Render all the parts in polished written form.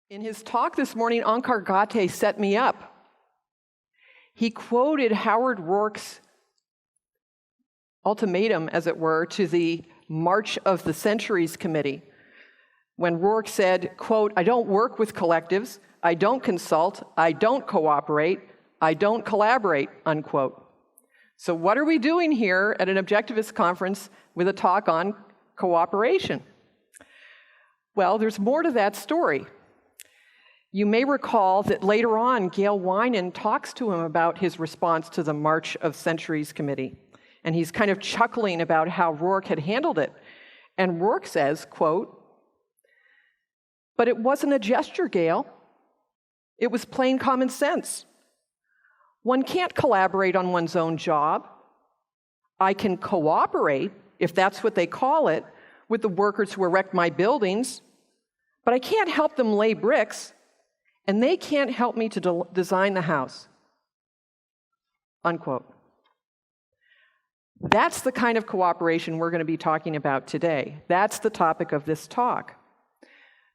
In his talk this morning, Onkar Ghate set me up. He quoted Howard Rourke's ultimatum, as it were, to the March of the Centuries Committee, when Rourke said, quote, "I don't work with collectives, I don't consult, I don't cooperate, I don't collaborate," unquote. So what are we doing here at an Objectivist conference with a talk on cooperation? Well, there's more to that story. You may recall that later on, Gail Winan talks to him about his response to the March of Centuries Committee. And he's kind of chuckling about how Rourke had handled it. And Rourke says, quote, "But it wasn't a gesture, Gail. It was plain common sense. One can't collaborate on one's own job. I can cooperate, if that's what they call it, with the workers who erect my buildings, but I can't help them lay bricks, and they can't help me to design the house." Unquote. That's the kind of cooperation we're going to be talking about today. That's the topic of this talk.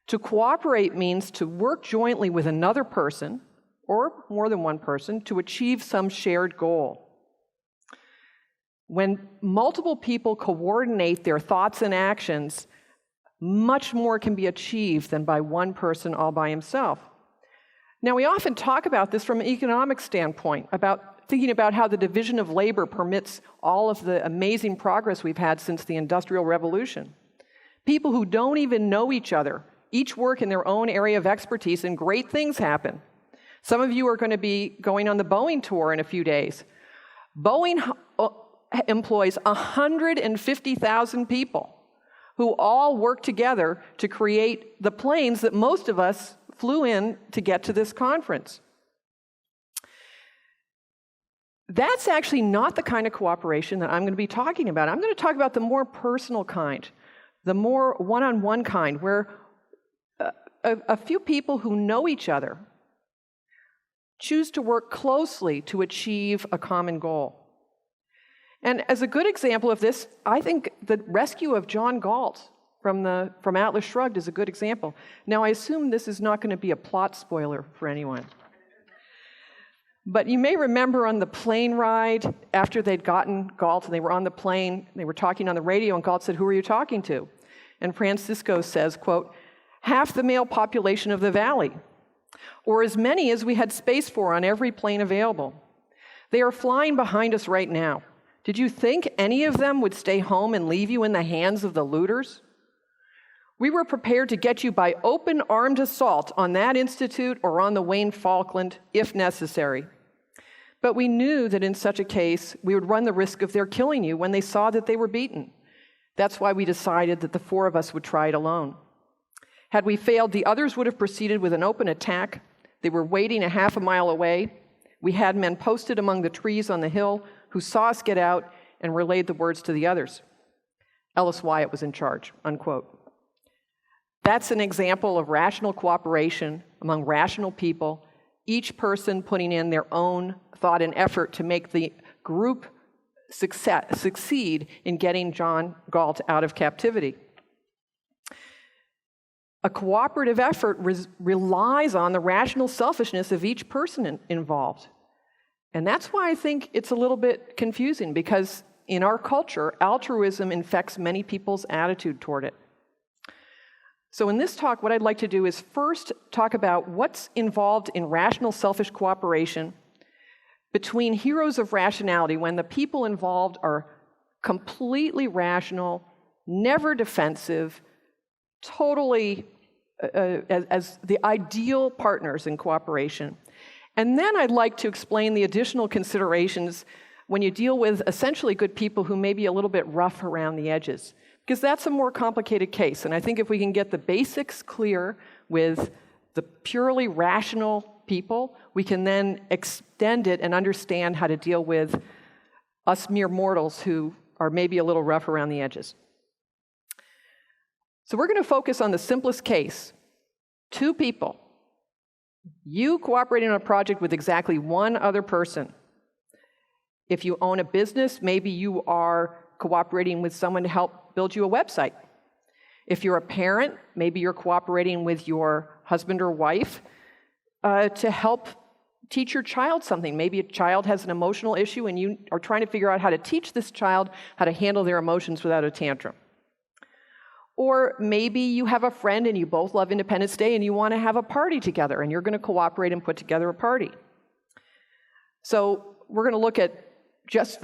To cooperate means to work jointly with another person, or more than one person, to achieve some shared goal. When multiple people coordinate their thoughts and actions, much more can be achieved than by one person all by himself. Now, we often talk about this from an economic standpoint, about thinking about how the division of labor permits all of the amazing progress we've had since the Industrial Revolution. People who don't even know each other, each work in their own area of expertise, and great things happen. Some of you are going to be going on the Boeing tour in a few days. Boeing employs 150,000 people who all work together to create the planes that most of us flew in to get to this conference. That's actually not the kind of cooperation that I'm going to be talking about. I'm going to talk about the more personal kind, the more one-on-one kind, where a few people who know each other choose to work closely to achieve a common goal. And as a good example of this, I think the rescue of John Galt from Atlas Shrugged is a good example. Now, I assume this is not going to be a plot spoiler for anyone. But you may remember on the plane ride, after they'd gotten Galt and they were on the plane, they were talking on the radio, and Galt said, "Who are you talking to?" And Francisco says, quote, "Half the male population of the valley, or as many as we had space for on every plane available. They are flying behind us right now. Did you think any of them would stay home and leave you in the hands of the looters? We were prepared to get you by open-armed assault on that institute or on the Wayne Falkland, if necessary. But we knew that in such a case, we would run the risk of their killing you when they saw that they were beaten. That's why we decided that the four of us would try it alone. Had we failed, the others would have proceeded with an open attack. They were waiting a half a mile away. We had men posted among the trees on the hill who saw us get out and relayed the words to the others. Ellis Wyatt was in charge," unquote. That's an example of rational cooperation among rational people, each person putting in their own thought and effort to make the group succeed in getting John Galt out of captivity. A cooperative effort relies on the rational selfishness of each person involved. And that's why I think it's a little bit confusing, because in our culture, altruism infects many people's attitude toward it. So in this talk, what I'd like to do is first talk about what's involved in rational selfish cooperation between heroes of rationality, when the people involved are completely rational, never defensive, totally as the ideal partners in cooperation. And then I'd like to explain the additional considerations when you deal with essentially good people who may be a little bit rough around the edges, because that's a more complicated case. And I think if we can get the basics clear with the purely rational people, we can then extend it and understand how to deal with us mere mortals who are maybe a little rough around the edges. So we're going to focus on the simplest case. Two people. You cooperating on a project with exactly one other person. If you own a business, maybe you are cooperating with someone to help build you a website. If you're a parent, maybe you're cooperating with your husband or wife to help teach your child something. Maybe a child has an emotional issue and you are trying to figure out how to teach this child how to handle their emotions without a tantrum. Or maybe you have a friend and you both love Independence Day and you want to have a party together and you're going to cooperate and put together a party. So we're going to look at just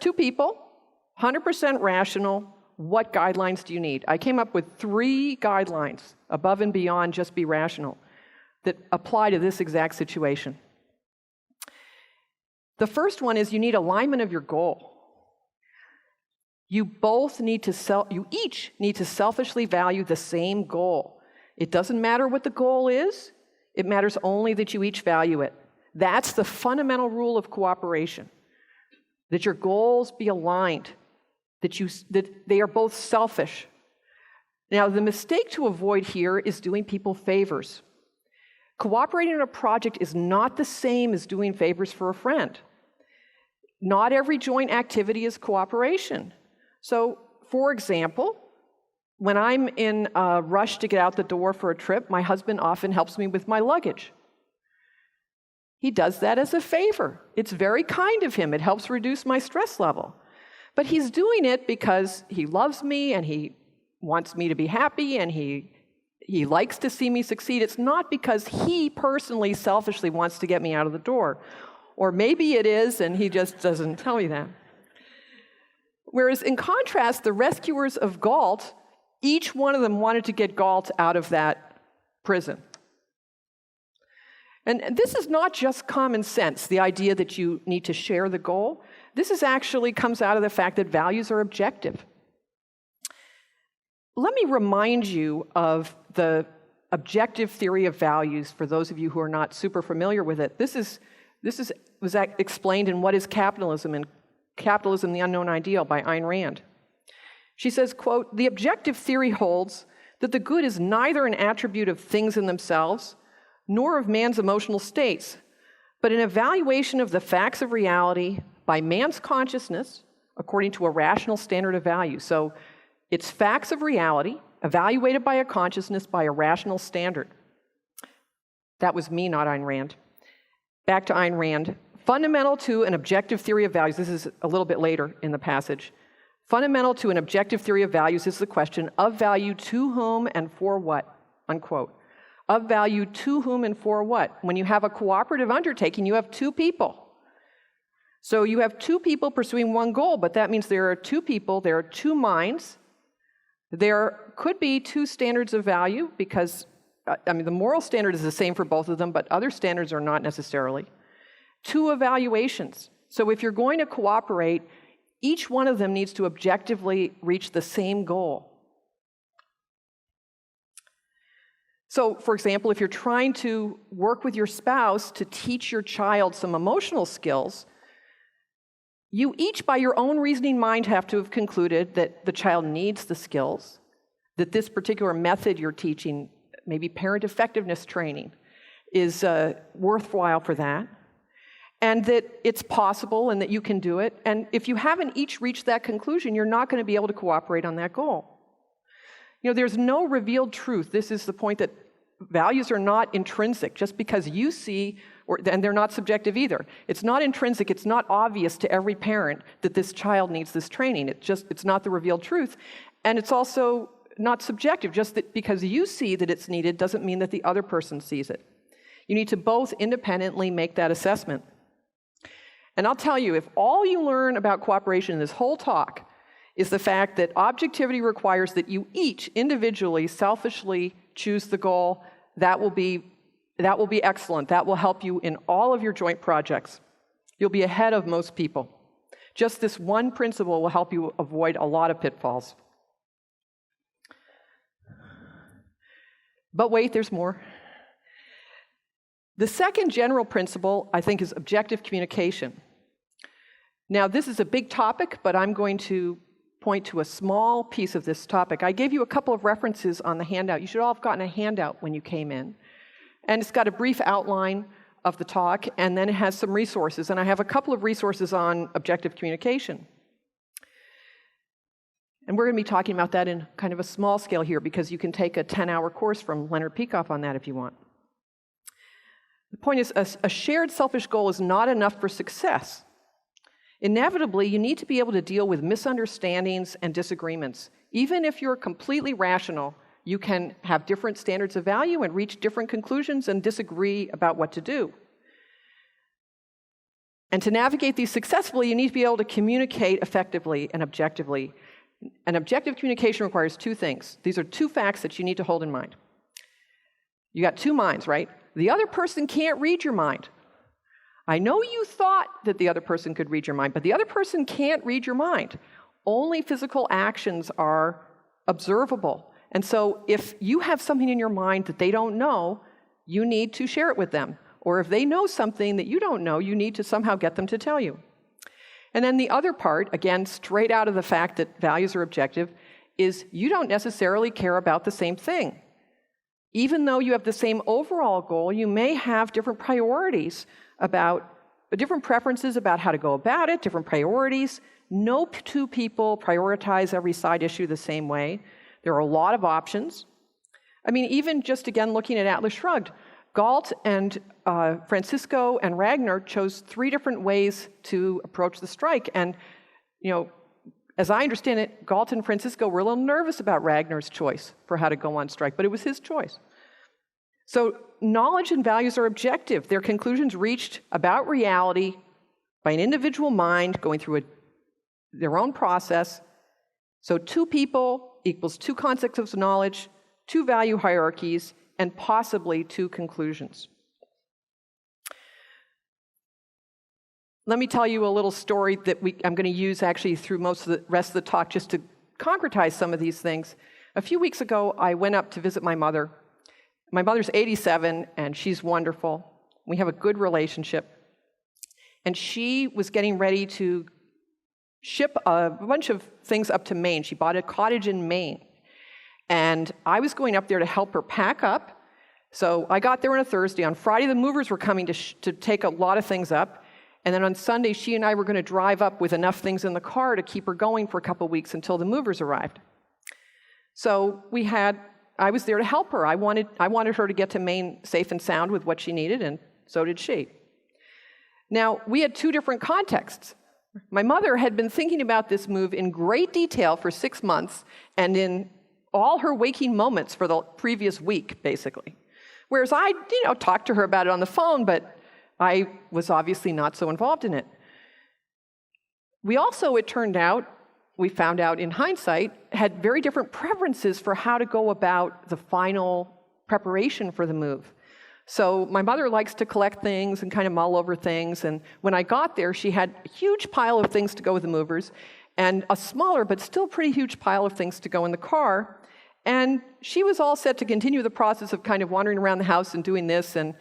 two people, 100% rational. What guidelines do you need? I came up with 3 guidelines above and beyond just be rational that apply to this exact situation. The first one is you need alignment of your goal. You each need to selfishly value the same goal. It doesn't matter what the goal is. It matters only that you each value it. That's the fundamental rule of cooperation. That your goals be aligned. That they are both selfish. Now, the mistake to avoid here is doing people favors. Cooperating in a project is not the same as doing favors for a friend. Not every joint activity is cooperation. So, for example, when I'm in a rush to get out the door for a trip, my husband often helps me with my luggage. He does that as a favor. It's very kind of him. It helps reduce my stress level. But he's doing it because he loves me and he wants me to be happy and he likes to see me succeed. It's not because he personally, selfishly wants to get me out of the door. Or maybe it is, and he just doesn't tell me that. Whereas in contrast, the rescuers of Galt, each one of them wanted to get Galt out of that prison. And this is not just common sense, the idea that you need to share the goal. This actually comes out of the fact that values are objective. Let me remind you of the objective theory of values for those of you who are not super familiar with it. This was explained in What is Capitalism? In Capitalism, the Unknown Ideal by Ayn Rand. She says, quote, "The objective theory holds that the good is neither an attribute of things in themselves, nor of man's emotional states, but an evaluation of the facts of reality by man's consciousness according to a rational standard of value." So it's facts of reality evaluated by a consciousness by a rational standard. That was me, not Ayn Rand. Back to Ayn Rand. Fundamental to an objective theory of values, this is a little bit later in the passage. Fundamental to an objective theory of values is the question of value to whom and for what, unquote. Of value to whom and for what? When you have a cooperative undertaking, you have 2 people. So you have 2 people pursuing one goal, but that means there are 2 people, there are 2 minds. There could be 2 standards of value because, the moral standard is the same for both of them, but other standards are not necessarily. 2 evaluations. So if you're going to cooperate, each one of them needs to objectively reach the same goal. So, for example, if you're trying to work with your spouse to teach your child some emotional skills, you each, by your own reasoning mind, have to have concluded that the child needs the skills, that this particular method you're teaching, maybe parent effectiveness training, is worthwhile for that, and that it's possible and that you can do it. And if you haven't each reached that conclusion, you're not going to be able to cooperate on that goal. There's no revealed truth. This is the point that values are not intrinsic. Just because you see, and they're not subjective either. It's not intrinsic. It's not obvious to every parent that this child needs this training. It's not the revealed truth. And it's also not subjective. Just that because you see that it's needed doesn't mean that the other person sees it. You need to both independently make that assessment. And I'll tell you, if all you learn about cooperation in this whole talk is the fact that objectivity requires that you each individually, selfishly choose the goal, that will be excellent. That will help you in all of your joint projects. You'll be ahead of most people. Just this one principle will help you avoid a lot of pitfalls. But wait, there's more. The second general principle, I think, is objective communication. Now, this is a big topic, but I'm going to point to a small piece of this topic. I gave you a couple of references on the handout. You should all have gotten a handout when you came in. And it's got a brief outline of the talk, and then it has some resources. And I have a couple of resources on objective communication. And we're going to be talking about that in kind of a small scale here, because you can take a 10-hour course from Leonard Peikoff on that if you want. The point is, a shared selfish goal is not enough for success. Inevitably, you need to be able to deal with misunderstandings and disagreements. Even if you're completely rational, you can have different standards of value and reach different conclusions and disagree about what to do. And to navigate these successfully, you need to be able to communicate effectively and objectively. And objective communication requires two things. These are two facts that you need to hold in mind. You got two minds, right? The other person can't read your mind. I know you thought that the other person could read your mind, but the other person can't read your mind. Only physical actions are observable. And so if you have something in your mind that they don't know, you need to share it with them. Or if they know something that you don't know, you need to somehow get them to tell you. And then the other part, again, straight out of the fact that values are objective, is you don't necessarily care about the same thing. Even though you have the same overall goal, you may have different priorities different preferences about how to go about it, different priorities. No two people prioritize every side issue the same way. There are a lot of options. I mean, even just again looking at Atlas Shrugged, Galt and Francisco and Ragnar chose 3 different ways to approach the strike. And, as I understand it, Galt and Francisco were a little nervous about Ragnar's choice for how to go on strike, but it was his choice. So knowledge and values are objective. They're conclusions reached about reality by an individual mind going through their own process. So 2 people equals 2 concepts of knowledge, 2 value hierarchies, and possibly 2 conclusions. Let me tell you a little story that I'm going to use actually through most of the rest of the talk just to concretize some of these things. A few weeks ago, I went up to visit my mother. My mother's 87, and she's wonderful. We have a good relationship. And she was getting ready to ship a bunch of things up to Maine. She bought a cottage in Maine. And I was going up there to help her pack up. So I got there on a Thursday. On Friday, the movers were coming to take a lot of things up. And then on Sunday, she and I were going to drive up with enough things in the car to keep her going for a couple of weeks until the movers arrived. So I was there to help her. I wanted her to get to Maine safe and sound with what she needed, and so did she. Now, we had 2 different contexts. My mother had been thinking about this move in great detail for 6 months, and in all her waking moments for the previous week, basically. Whereas I, talked to her about it on the phone, but I was obviously not so involved in it. We also, we found out in hindsight, had very different preferences for how to go about the final preparation for the move. So my mother likes to collect things and kind of mull over things, and when I got there, she had a huge pile of things to go with the movers, and a smaller but still pretty huge pile of things to go in the car, and she was all set to continue the process of kind of wandering around the house and doing this and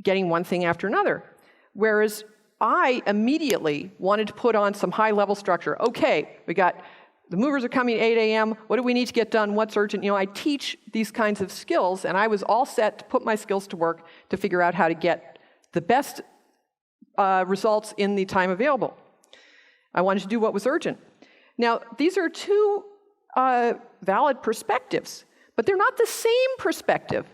getting one thing after another. Whereas I immediately wanted to put on some high-level structure. Okay, the movers are coming at 8 a.m. What do we need to get done? What's urgent? I teach these kinds of skills, and I was all set to put my skills to work to figure out how to get the best results in the time available. I wanted to do what was urgent. Now, these are 2 valid perspectives, but they're not the same perspective.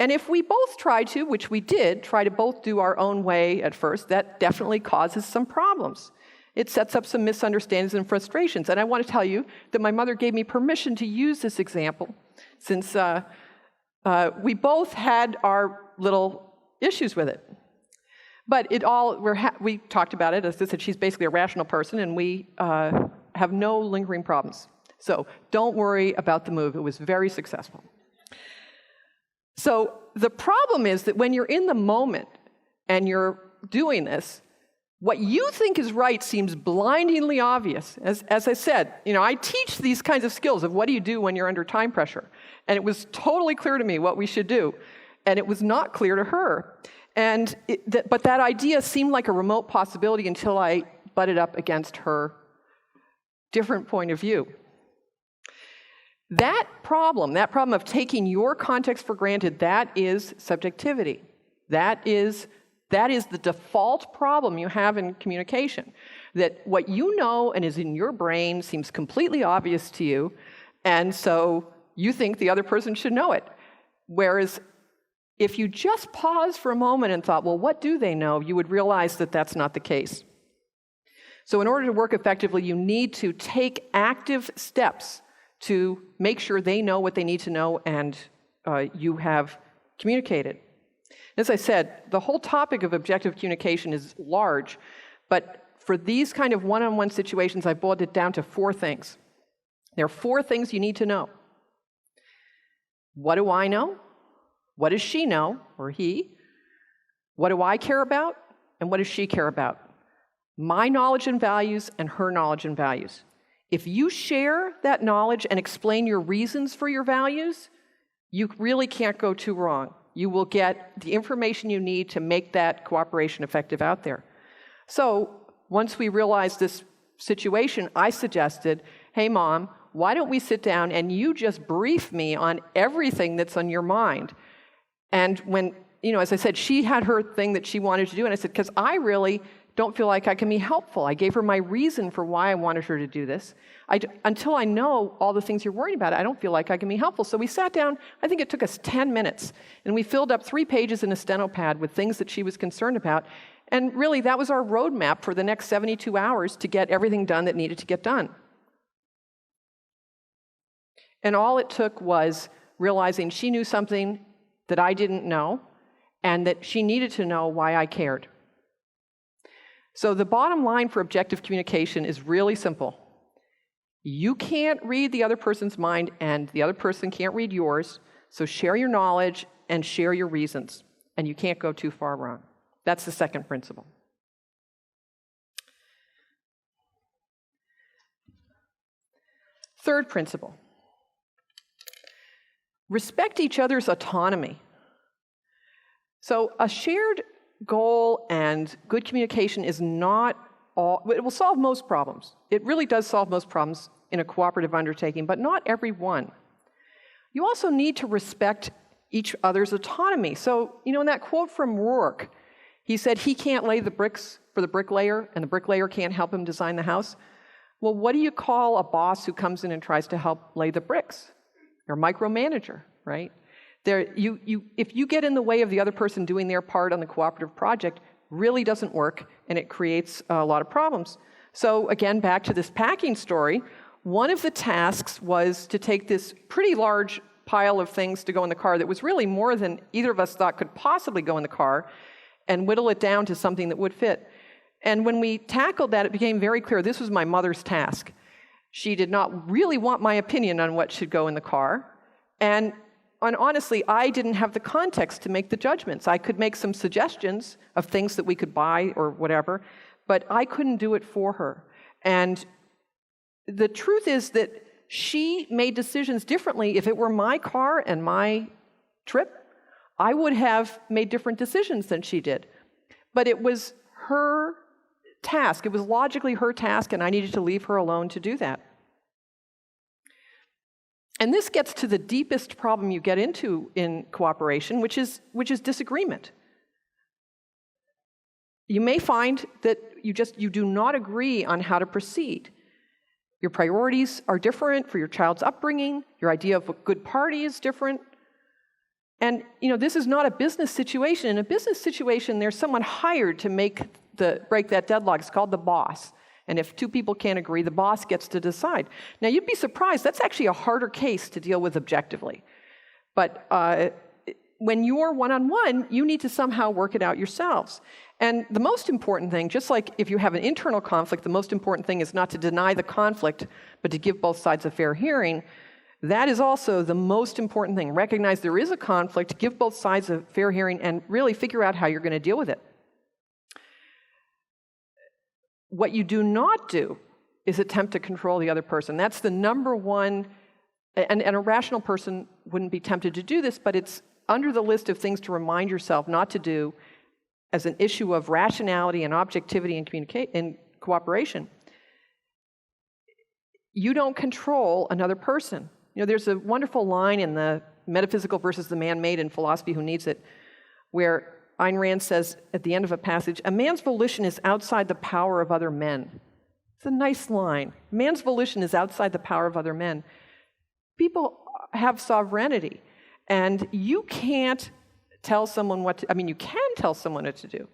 And if we both try to, which we did, try to both do our own way at first, that definitely causes some problems. It sets up some misunderstandings and frustrations. And I want to tell you that my mother gave me permission to use this example, since we both had our little issues with it. But we talked about it. As I said, she's basically a rational person, and we have no lingering problems. So don't worry about the move. It was very successful. So the problem is that when you're in the moment and you're doing this, what you think is right seems blindingly obvious. As I said, I teach these kinds of skills of what do you do when you're under time pressure. And it was totally clear to me what we should do. And it was not clear to her. But that idea seemed like a remote possibility until I butted up against her different point of view. That problem of taking your context for granted, that is subjectivity. That is That is the default problem you have in communication, that what you know and is in your brain seems completely obvious to you, and so you think the other person should know it. Whereas if you just paused for a moment and thought, well, what do they know? You would realize that that's not the case. So in order to work effectively, you need to take active steps to make sure they know what they need to know and you have communicated. As I said, the whole topic of objective communication is large, but for these kind of one-on-one situations, I boiled it down to 4 things. There are 4 things you need to know. What do I know? What does she know, or he? What do I care about? And what does she care about? My knowledge and values and her knowledge and values. If you share that knowledge and explain your reasons for your values, you really can't go too wrong. You will get the information you need to make that cooperation effective out there. So once we realized this situation, I suggested, hey, Mom, why don't we sit down and you just brief me on everything that's on your mind? And when, as I said, she had her thing that she wanted to do, and I said, because I really don't feel like I can be helpful. I gave her my reason for why I wanted her to do this. Until I know all the things you're worried about, I don't feel like I can be helpful. So we sat down, I think it took us 10 minutes, and we filled up 3 pages in a steno pad with things that she was concerned about. And really, that was our roadmap for the next 72 hours to get everything done that needed to get done. And all it took was realizing she knew something that I didn't know, and that she needed to know why I cared. So the bottom line for objective communication is really simple. You can't read the other person's mind, and the other person can't read yours, so share your knowledge and share your reasons, and you can't go too far wrong. That's the second principle. Third principle. Respect each other's autonomy. So a shared goal and good communication is not all, it will solve most problems. It really does solve most problems in a cooperative undertaking, but not every one. You also need to respect each other's autonomy. So, in that quote from Rourke, he said he can't lay the bricks for the bricklayer, and the bricklayer can't help him design the house. Well, what do you call a boss who comes in and tries to help lay the bricks? You're a micromanager, right? If you get in the way of the other person doing their part on the cooperative project, really doesn't work, and it creates a lot of problems. So again, back to this packing story, one of the tasks was to take this pretty large pile of things to go in the car that was really more than either of us thought could possibly go in the car, and whittle it down to something that would fit. And when we tackled that, it became very clear this was my mother's task. She did not really want my opinion on what should go in the car, and honestly, I didn't have the context to make the judgments. I could make some suggestions of things that we could buy or whatever, but I couldn't do it for her. And the truth is that she made decisions differently. If it were my car and my trip, I would have made different decisions than she did. But it was her task. It was logically her task, and I needed to leave her alone to do that. And this gets to the deepest problem you get into in cooperation, which is disagreement. You may find that you do not agree on how to proceed. Your priorities are different for your child's upbringing. Your idea of a good party is different. And this is not a business situation. In a business situation, there's someone hired to break that deadlock. It's called the boss. And if 2 people can't agree, the boss gets to decide. Now, you'd be surprised. That's actually a harder case to deal with objectively. But when you're one-on-one, you need to somehow work it out yourselves. And the most important thing, just like if you have an internal conflict, the most important thing is not to deny the conflict, but to give both sides a fair hearing. That is also the most important thing. Recognize there is a conflict, give both sides a fair hearing, and really figure out how you're going to deal with it. What you do not do is attempt to control the other person. That's the number one, and a rational person wouldn't be tempted to do this, but it's under the list of things to remind yourself not to do as an issue of rationality and objectivity and cooperation. You don't control another person. There's a wonderful line in the Metaphysical versus the Man-Made in Philosophy Who Needs It, where Ayn Rand says at the end of a passage, a man's volition is outside the power of other men. It's a nice line. Man's volition is outside the power of other men. People have sovereignty, and you can't tell someone you can tell someone what to do,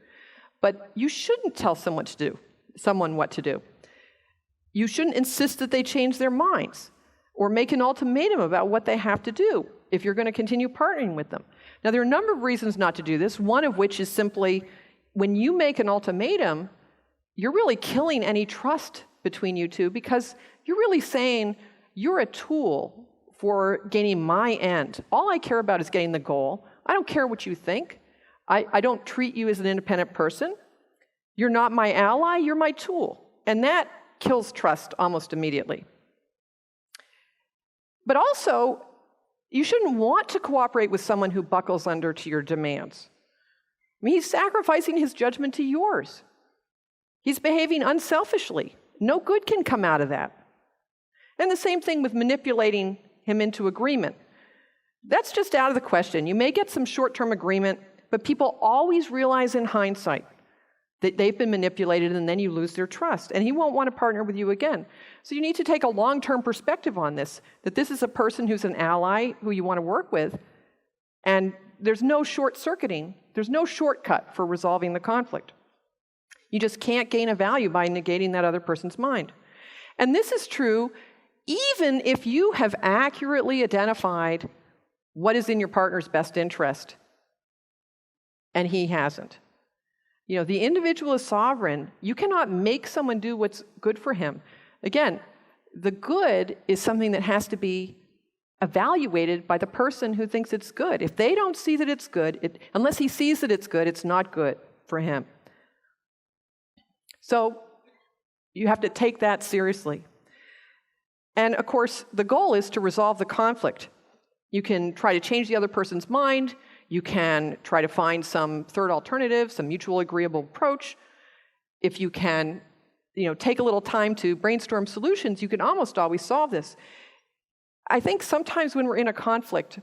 but you shouldn't tell someone what to do. You shouldn't insist that they change their minds or make an ultimatum about what they have to do if you're going to continue partnering with them. Now, there are a number of reasons not to do this, one of which is simply when you make an ultimatum, you're really killing any trust between you two because you're really saying you're a tool for gaining my end. All I care about is getting the goal. I don't care what you think. I don't treat you as an independent person. You're not my ally, you're my tool. And that kills trust almost immediately. But also, you shouldn't want to cooperate with someone who buckles under to your demands. I mean, he's sacrificing his judgment to yours. He's behaving unselfishly. No good can come out of that. And the same thing with manipulating him into agreement. That's just out of the question. You may get some short-term agreement, but people always realize in hindsight that they've been manipulated, and then you lose their trust. And he won't want to partner with you again. So you need to take a long-term perspective on this, that this is a person who's an ally who you want to work with, and there's no short-circuiting, there's no shortcut for resolving the conflict. You just can't gain a value by negating that other person's mind. And this is true even if you have accurately identified what is in your partner's best interest, and he hasn't. You know, the individual is sovereign. You cannot make someone do what's good for him. Again, the good is something that has to be evaluated by the person who thinks it's good. If they don't see that it's good, unless he sees that it's good, it's not good for him. So you have to take that seriously. And of course, the goal is to resolve the conflict. You can try to change the other person's mind. You can try to find some third alternative, some mutual agreeable approach. If you can, take a little time to brainstorm solutions, you can almost always solve this. I think sometimes when we're in a conflict,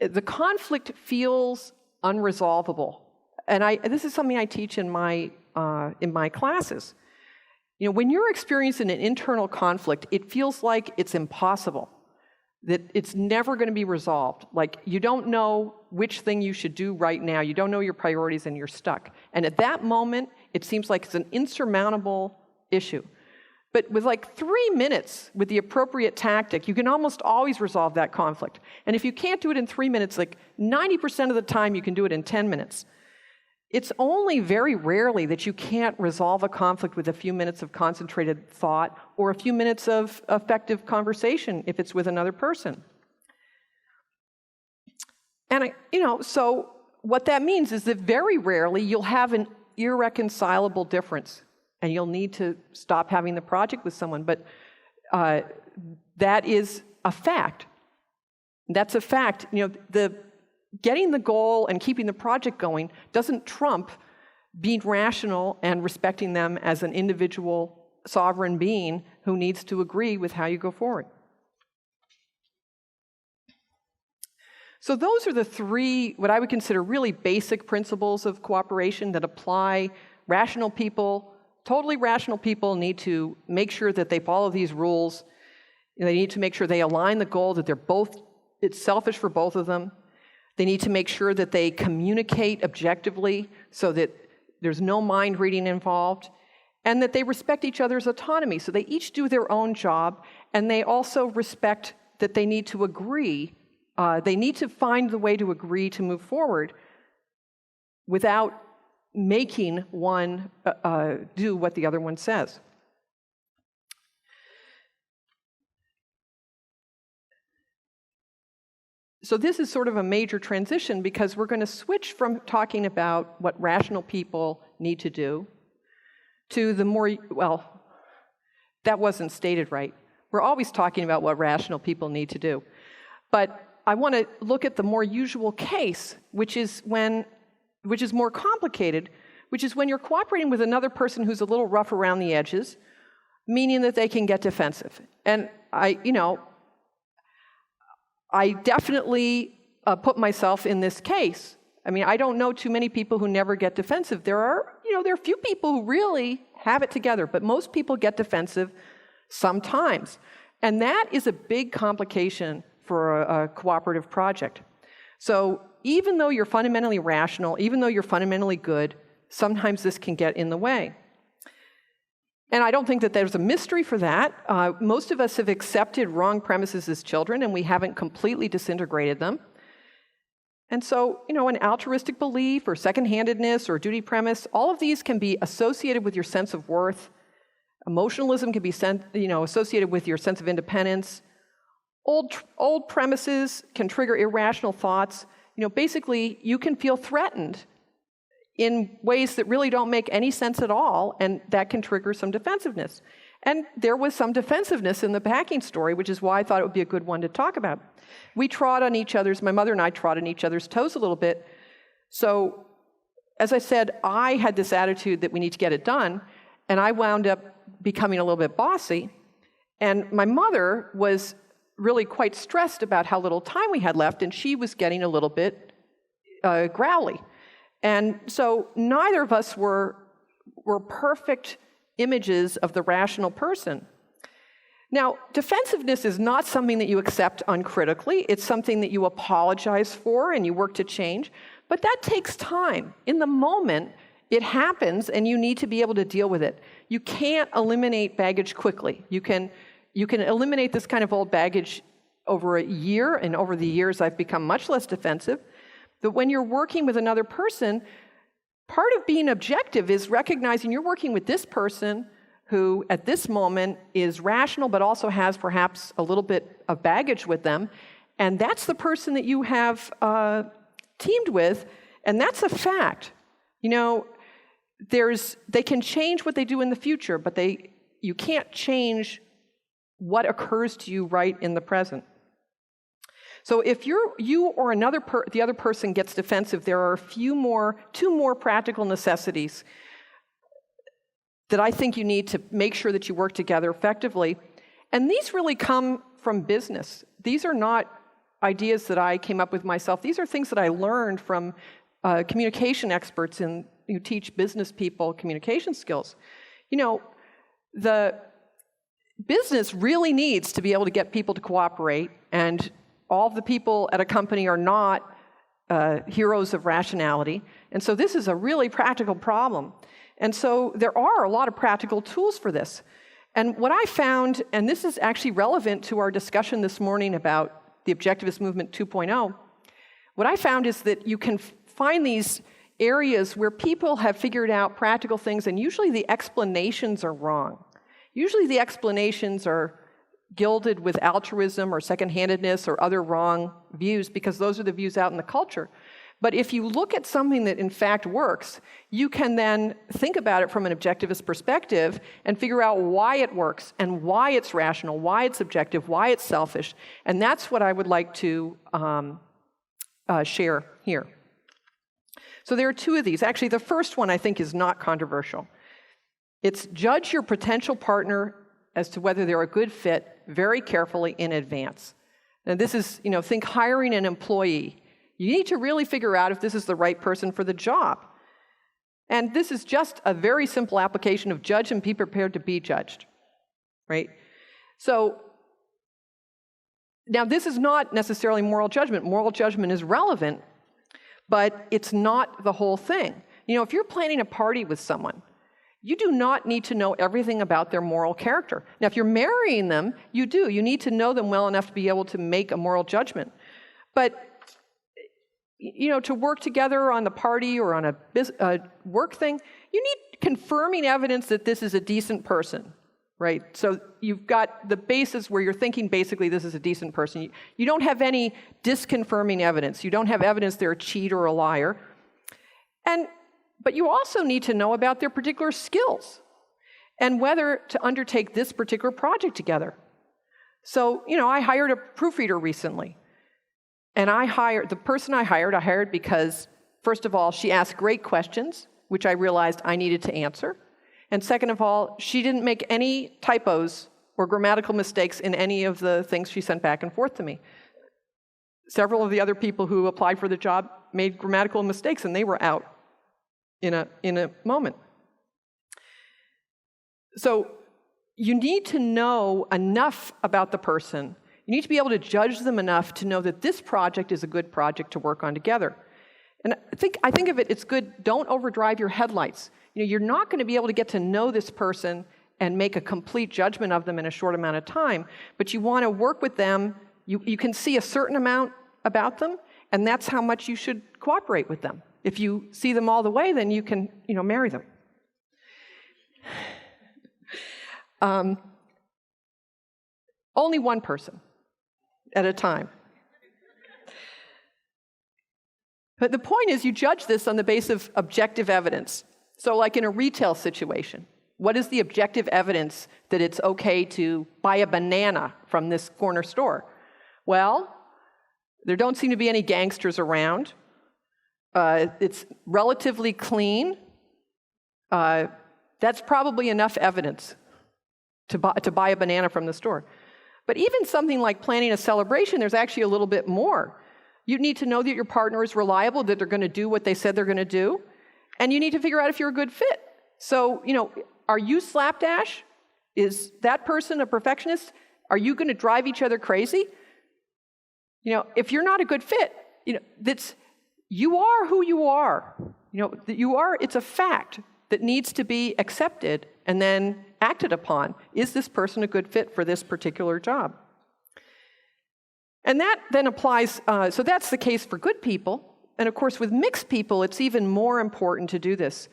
the conflict feels unresolvable. And this is something I teach in my classes. When you're experiencing an internal conflict, it feels like it's impossible, that it's never going to be resolved. Like, you don't know which thing you should do right now. You don't know your priorities, and you're stuck. And at that moment, it seems like it's an insurmountable issue. But with 3 minutes, with the appropriate tactic, you can almost always resolve that conflict. And if you can't do it in 3 minutes, 90% of the time, you can do it in 10 minutes. It's only very rarely that you can't resolve a conflict with a few minutes of concentrated thought or a few minutes of effective conversation if it's with another person. And, so what that means is that very rarely you'll have an irreconcilable difference and you'll need to stop having the project with someone. But that is a fact. That's a fact. Getting the goal and keeping the project going doesn't trump being rational and respecting them as an individual sovereign being who needs to agree with how you go forward. So those are the three, what I would consider really basic principles of cooperation that apply. Rational people, totally rational people need to make sure that they follow these rules. They need to make sure they align the goal, that it's selfish for both of them. They need to make sure that they communicate objectively so that there's no mind reading involved, and that they respect each other's autonomy. So they each do their own job, and they also respect that they need to agree. They need to find the way to agree to move forward without making one do what the other one says. So this is sort of a major transition because we're going to switch from talking about what rational people need to do to the more, that wasn't stated right. We're always talking about what rational people need to do. But I want to look at the more usual case, which is more complicated, which is when you're cooperating with another person who's a little rough around the edges, meaning that they can get defensive. And I definitely put myself in this case. I mean, I don't know too many people who never get defensive. There are a few people who really have it together, but most people get defensive sometimes. And that is a big complication for a cooperative project. So even though you're fundamentally rational, even though you're fundamentally good, sometimes this can get in the way. And I don't think that there's a mystery for that. Most of us have accepted wrong premises as children, and we haven't completely disintegrated them. And so, an altruistic belief or second-handedness or duty premise, all of these can be associated with your sense of worth. Emotionalism can be associated with your sense of independence. Old premises can trigger irrational thoughts. Basically, you can feel threatened in ways that really don't make any sense at all, and that can trigger some defensiveness. And there was some defensiveness in the packing story, which is why I thought it would be a good one to talk about. My mother and I trod on each other's toes a little bit. So, as I said, I had this attitude that we need to get it done, and I wound up becoming a little bit bossy. And my mother was really quite stressed about how little time we had left, and she was getting a little bit growly. And so neither of us were perfect images of the rational person. Now, defensiveness is not something that you accept uncritically. It's something that you apologize for and you work to change. But that takes time. In the moment, it happens, and you need to be able to deal with it. You can't eliminate baggage quickly. You can eliminate this kind of old baggage over a year, and over the years I've become much less defensive. But when you're working with another person, part of being objective is recognizing you're working with this person who at this moment is rational but also has perhaps a little bit of baggage with them, and that's the person that you have teamed with, and that's a fact. They can change what they do in the future, but you can't change what occurs to you right in the present. So if you or the other person gets defensive, there are two more practical necessities that I think you need to make sure that you work together effectively. And these really come from business. These are not ideas that I came up with myself. These are things that I learned from communication experts who teach business people communication skills. The business really needs to be able to get people to cooperate, and all of the people at a company are not heroes of rationality. And so this is a really practical problem. And so there are a lot of practical tools for this. And what I found, and this is actually relevant to our discussion this morning about the Objectivist Movement 2.0, what I found is that you can find these areas where people have figured out practical things, and usually the explanations are wrong. Usually the explanations are gilded with altruism or second-handedness or other wrong views, because those are the views out in the culture. But if you look at something that in fact works, you can then think about it from an objectivist perspective and figure out why it works and why it's rational, why it's objective, why it's selfish. And that's what I would like to share here. So there are two of these. Actually, the first one I think is not controversial. It's judge your potential partner as to whether they're a good fit very carefully in advance. And this is, think hiring an employee. You need to really figure out if this is the right person for the job. And this is just a very simple application of judge and be prepared to be judged, right? So now this is not necessarily moral judgment. Moral judgment is relevant, but it's not the whole thing. If you're planning a party with someone, you do not need to know everything about their moral character. Now, if you're marrying them, you do. You need to know them well enough to be able to make a moral judgment. But to work together on the party or on a work thing, you need confirming evidence that this is a decent person, right? So you've got the basis where you're thinking basically this is a decent person. You don't have any disconfirming evidence. You don't have evidence they're a cheat or a liar. But you also need to know about their particular skills and whether to undertake this particular project together. So, I hired a proofreader recently. And the person I hired because, first of all, she asked great questions, which I realized I needed to answer. And second of all, she didn't make any typos or grammatical mistakes in any of the things she sent back and forth to me. Several of the other people who applied for the job made grammatical mistakes and they were out in a moment. So you need to know enough about the person. You need to be able to judge them enough to know that this project is a good project to work on together. And I think of it, it's good, don't overdrive your headlights. You're not going to be able to get to know this person and make a complete judgment of them in a short amount of time, but you want to work with them. You can see a certain amount about them, and that's how much you should cooperate with them. If you see them all the way, then you can, marry them. Only one person at a time. But the point is, you judge this on the basis of objective evidence. So like in a retail situation, what is the objective evidence that it's okay to buy a banana from this corner store? Well, there don't seem to be any gangsters around. It's relatively clean. That's probably enough evidence to buy a banana from the store. But even something like planning a celebration, there's actually a little bit more. You need to know that your partner is reliable, that they're going to do what they said they're going to do, and you need to figure out if you're a good fit. So, are you slapdash? Is that person a perfectionist? Are you going to drive each other crazy? If you're not a good fit, you are who you are. It's a fact that needs to be accepted and then acted upon. Is this person a good fit for this particular job? And that then applies, so that's the case for good people. And of course, with mixed people, it's even more important to do this.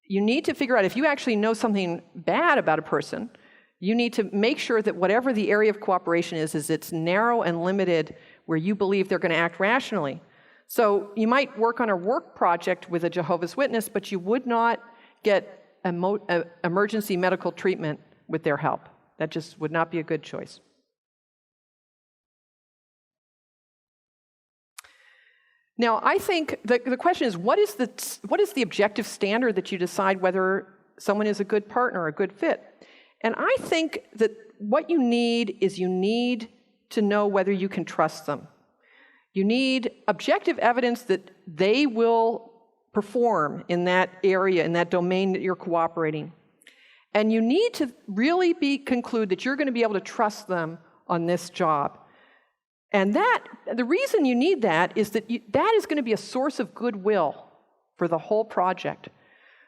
You need to figure out, if you actually know something bad about a person, you need to make sure that whatever the area of cooperation is it's narrow and limited where you believe they're going to act rationally. So you might work on a work project with a Jehovah's Witness, but you would not get emergency medical treatment with their help. That just would not be a good choice. Now, I think the question is, what is the objective standard that you decide whether someone is a good partner or a good fit? And I think that what you need to know whether you can trust them. You need objective evidence that they will perform in that area, in that domain that you're cooperating. And you need to really conclude that you're going to be able to trust them on this job. And the reason you need that is that that is going to be a source of goodwill for the whole project.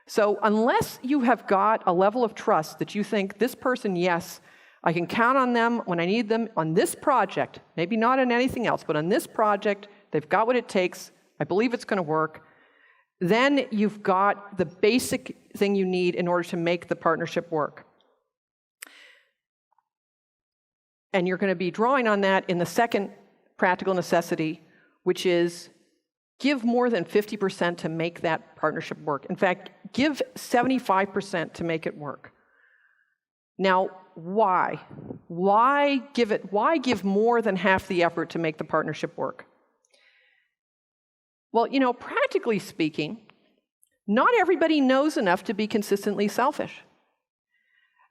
So unless you have got a level of trust that you think this person, yes, I can count on them when I need them on this project, maybe not on anything else, but on this project, they've got what it takes, I believe it's going to work, then you've got the basic thing you need in order to make the partnership work. And you're going to be drawing on that in the second practical necessity, which is give more than 50% to make that partnership work. In fact, give 75% to make it work. Now, why? Why give more than half the effort to make the partnership work? Well, practically speaking, not everybody knows enough to be consistently selfish.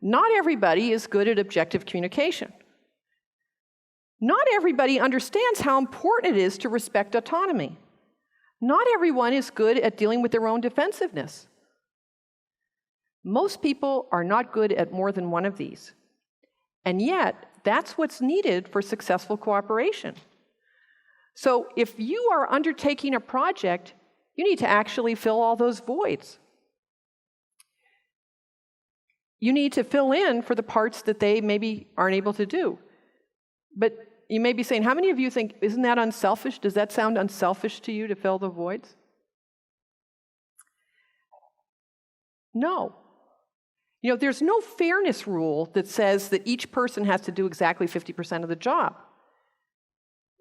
Not everybody is good at objective communication. Not everybody understands how important it is to respect autonomy. Not everyone is good at dealing with their own defensiveness. Most people are not good at more than one of these. And yet, that's what's needed for successful cooperation. So if you are undertaking a project, you need to actually fill all those voids. You need to fill in for the parts that they maybe aren't able to do. But you may be saying, how many of you think, isn't that unselfish? Does that sound unselfish to you to fill the voids? No. There's no fairness rule that says that each person has to do exactly 50% of the job.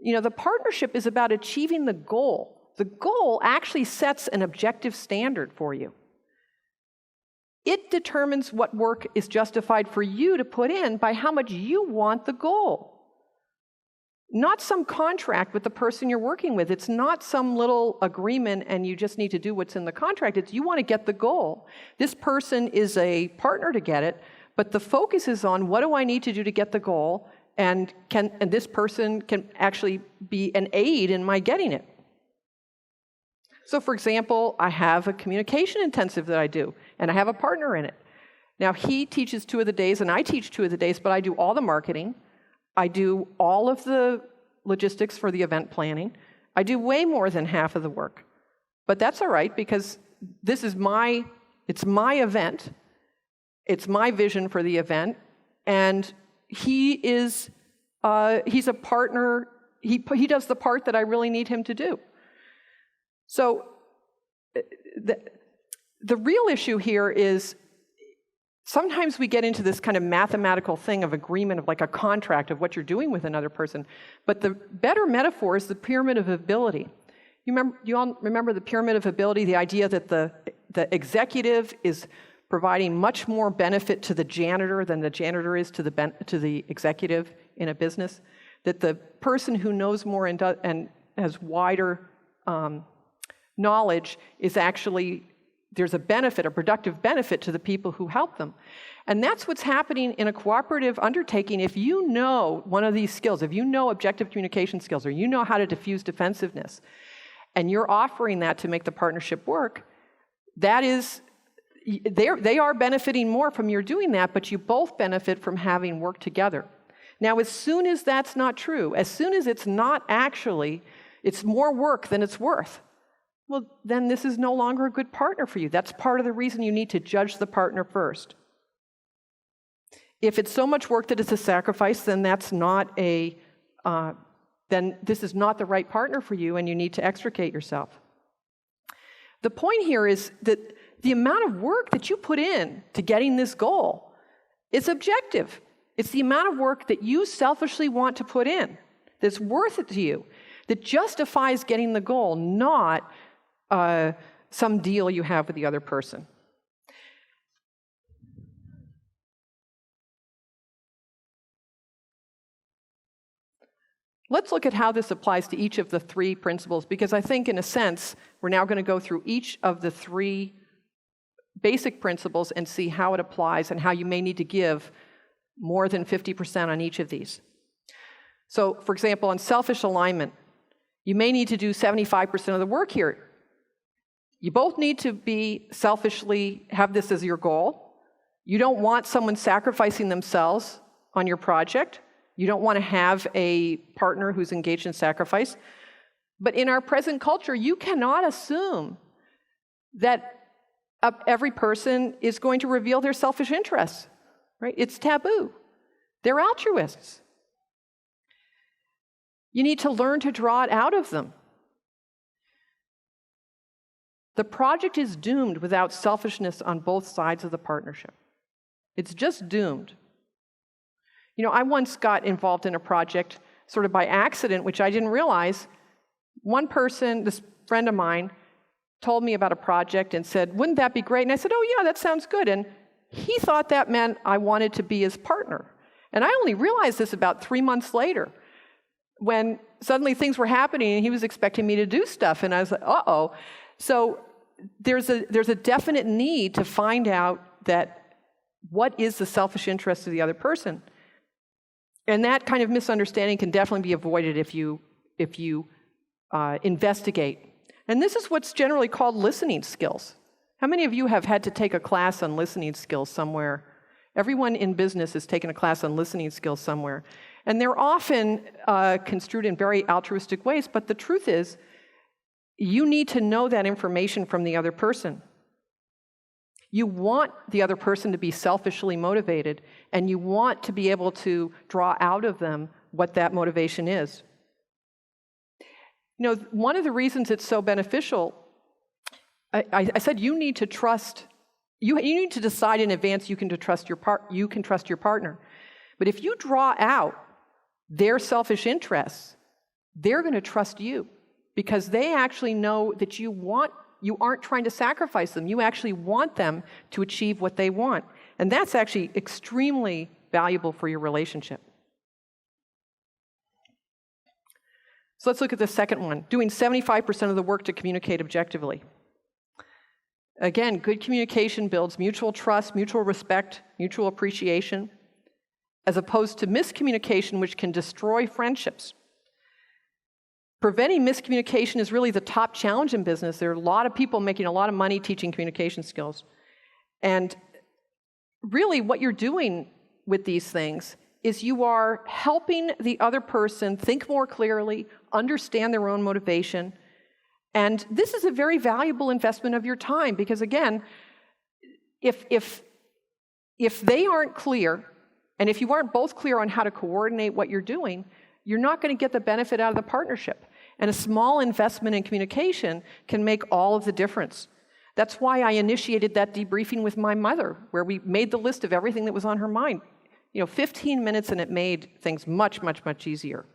The partnership is about achieving the goal. The goal actually sets an objective standard for you. It determines what work is justified for you to put in by how much you want the goal. Not some contract with the person you're working with. It's not some little agreement and you just need to do what's in the contract. It's you want to get the goal. This person is a partner to get it, but the focus is on what do I need to do to get the goal, and this person can actually be an aid in my getting it. So for example, I have a communication intensive that I do, and I have a partner in it. Now he teaches 2 of the days, and I teach 2 of the days, but I do all the marketing. I do all of the logistics for the event planning. I do way more than half of the work. But that's all right, because this is it's my event. It's my vision for the event. And he's a partner. He does the part that I really need him to do. So the real issue here is sometimes we get into this kind of mathematical thing of agreement, of like a contract of what you're doing with another person. But the better metaphor is the pyramid of ability. You all remember the pyramid of ability, the idea that the executive is providing much more benefit to the janitor than the janitor is to the executive in a business? That the person who knows more and has wider knowledge is actually, there's a benefit, a productive benefit to the people who help them. And that's what's happening in a cooperative undertaking. If you know one of these skills, if you know objective communication skills, or you know how to diffuse defensiveness, and you're offering that to make the partnership work, that is, they are benefiting more from your doing that, but you both benefit from having worked together. Now, as soon as that's not true, as soon as it's not actually, it's more work than it's worth, well, then this is no longer a good partner for you. That's part of the reason you need to judge the partner first. If it's so much work that it's a sacrifice, then that's not then this is not the right partner for you, and you need to extricate yourself. The point here is that the amount of work that you put in to getting this goal is objective. It's the amount of work that you selfishly want to put in that's worth it to you, that justifies getting the goal, not some deal you have with the other person. Let's look at how this applies to each of the 3 principles, because I think, in a sense, we're now going to go through each of the 3 basic principles and see how it applies and how you may need to give more than 50% on each of these. So, for example, on selfish alignment, you may need to do 75% of the work here. You both need to have this as your goal. You don't want someone sacrificing themselves on your project. You don't want to have a partner who's engaged in sacrifice. But in our present culture, you cannot assume that every person is going to reveal their selfish interests, right? It's taboo. They're altruists. You need to learn to draw it out of them. The project is doomed without selfishness on both sides of the partnership. It's just doomed. You know, I once got involved in a project sort of by accident, which I didn't realize. One person, this friend of mine, told me about a project and said, "Wouldn't that be great?" And I said, "Oh yeah, that sounds good." And he thought that meant I wanted to be his partner. And I only realized this about 3 months later, when suddenly things were happening and he was expecting me to do stuff. And I was like, uh-oh. So there's a definite need to find out that what is the selfish interest of the other person. And that kind of misunderstanding can definitely be avoided if you investigate. And this is what's generally called listening skills. How many of you have had to take a class on listening skills somewhere? Everyone in business has taken a class on listening skills somewhere. And they're often construed in very altruistic ways, but the truth is, you need to know that information from the other person. You want the other person to be selfishly motivated, and you want to be able to draw out of them what that motivation is. You know, one of the reasons it's so beneficial, I said you need to trust, you need to decide in advance you can trust your partner. But if you draw out their selfish interests, they're going to trust you, because they actually know that you aren't trying to sacrifice them. You actually want them to achieve what they want. And that's actually extremely valuable for your relationship. So let's look at the second one, doing 75% of the work to communicate objectively. Again, good communication builds mutual trust, mutual respect, mutual appreciation, as opposed to miscommunication, which can destroy friendships. Preventing miscommunication is really the top challenge in business. There are a lot of people making a lot of money teaching communication skills. And really what you're doing with these things is you are helping the other person think more clearly, understand their own motivation. And this is a very valuable investment of your time because, again, if they aren't clear, and if you aren't both clear on how to coordinate what you're doing, you're not going to get the benefit out of the partnership. And a small investment in communication can make all of the difference. That's why I initiated that debriefing with my mother, where we made the list of everything that was on her mind. 15 minutes, and it made things much, much, much easier.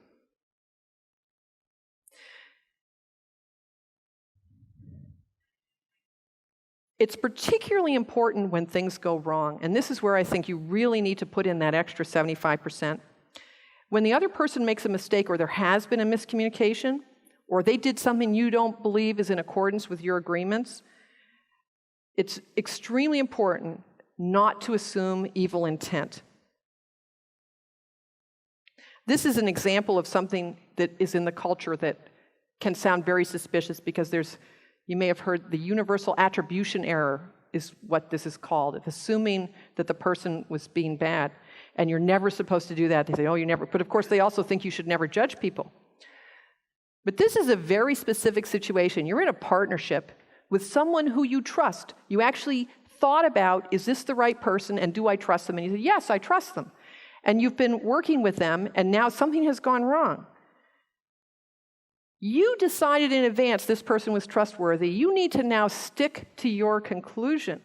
It's particularly important when things go wrong, and this is where I think you really need to put in that extra 75%. When the other person makes a mistake, or there has been a miscommunication, or they did something you don't believe is in accordance with your agreements, it's extremely important not to assume evil intent. This is an example of something that is in the culture that can sound very suspicious because you may have heard the universal attribution error is what this is called, of assuming that the person was being bad. And you're never supposed to do that. They say, oh, you never. But of course, they also think you should never judge people. But this is a very specific situation. You're in a partnership with someone who you trust. You actually thought about, is this the right person, and do I trust them? And you said, yes, I trust them. And you've been working with them, and now something has gone wrong. You decided in advance this person was trustworthy. You need to now stick to your conclusion.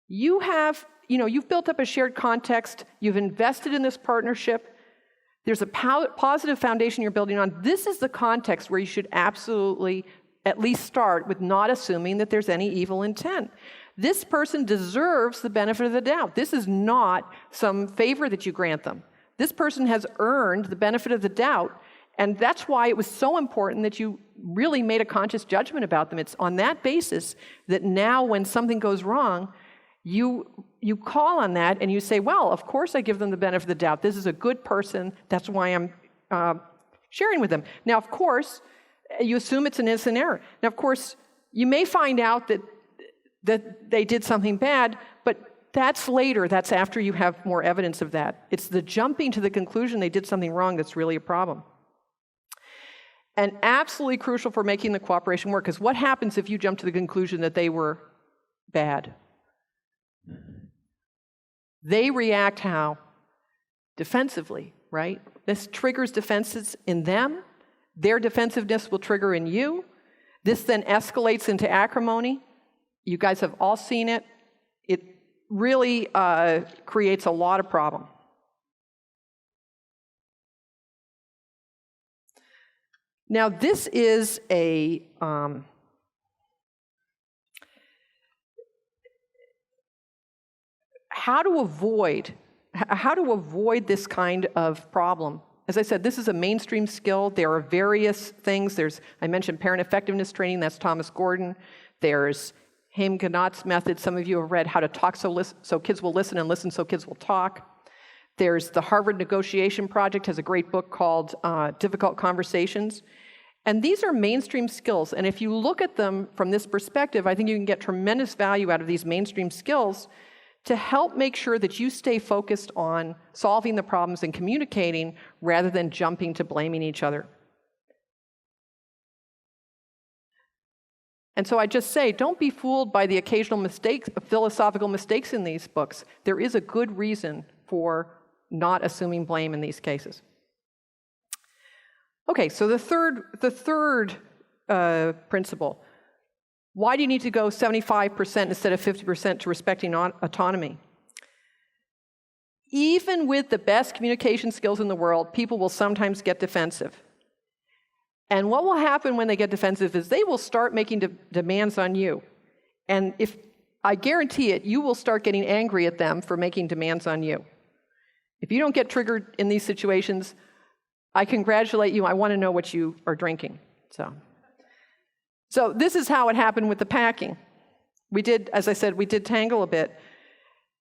You've built up a shared context. You've invested in this partnership. There's a positive foundation you're building on. This is the context where you should absolutely at least start with not assuming that there's any evil intent. This person deserves the benefit of the doubt. This is not some favor that you grant them. This person has earned the benefit of the doubt, and that's why it was so important that you really made a conscious judgment about them. It's on that basis that now when something goes wrong, you call on that and you say, well, of course I give them the benefit of the doubt. This is a good person. That's why I'm sharing with them. Now, of course, you assume it's an innocent error. Now, of course, you may find out that they did something bad, but that's later. That's after you have more evidence of that. It's the jumping to the conclusion they did something wrong that's really a problem. And absolutely crucial for making the cooperation work, because what happens if you jump to the conclusion that they were bad? They react how? Defensively, right? This triggers defenses in them. Their defensiveness will trigger in you. This then escalates into acrimony. You guys have all seen it. It really creates a lot of problem. Now, this is how to avoid this kind of problem. As I said, this is a mainstream skill. There are various things. I mentioned parent effectiveness training. That's Thomas Gordon. There's Haim Ganat's method. Some of you have read How to Talk so Kids Will Listen, and Listen so Kids Will Talk. There's the Harvard Negotiation Project, has a great book called Difficult Conversations. And these are mainstream skills. And if you look at them from this perspective, I think you can get tremendous value out of these mainstream skills to help make sure that you stay focused on solving the problems and communicating rather than jumping to blaming each other. And so I just say, don't be fooled by the occasional mistakes, philosophical mistakes in these books. There is a good reason for not assuming blame in these cases. Okay, so the third principle. Why do you need to go 75% instead of 50% to respecting autonomy? Even with the best communication skills in the world, people will sometimes get defensive. And what will happen when they get defensive is they will start making demands on you. And I guarantee it, you will start getting angry at them for making demands on you. If you don't get triggered in these situations, I congratulate you. I want to know what you are drinking. So this is how it happened with the packing. As I said, we did tangle a bit,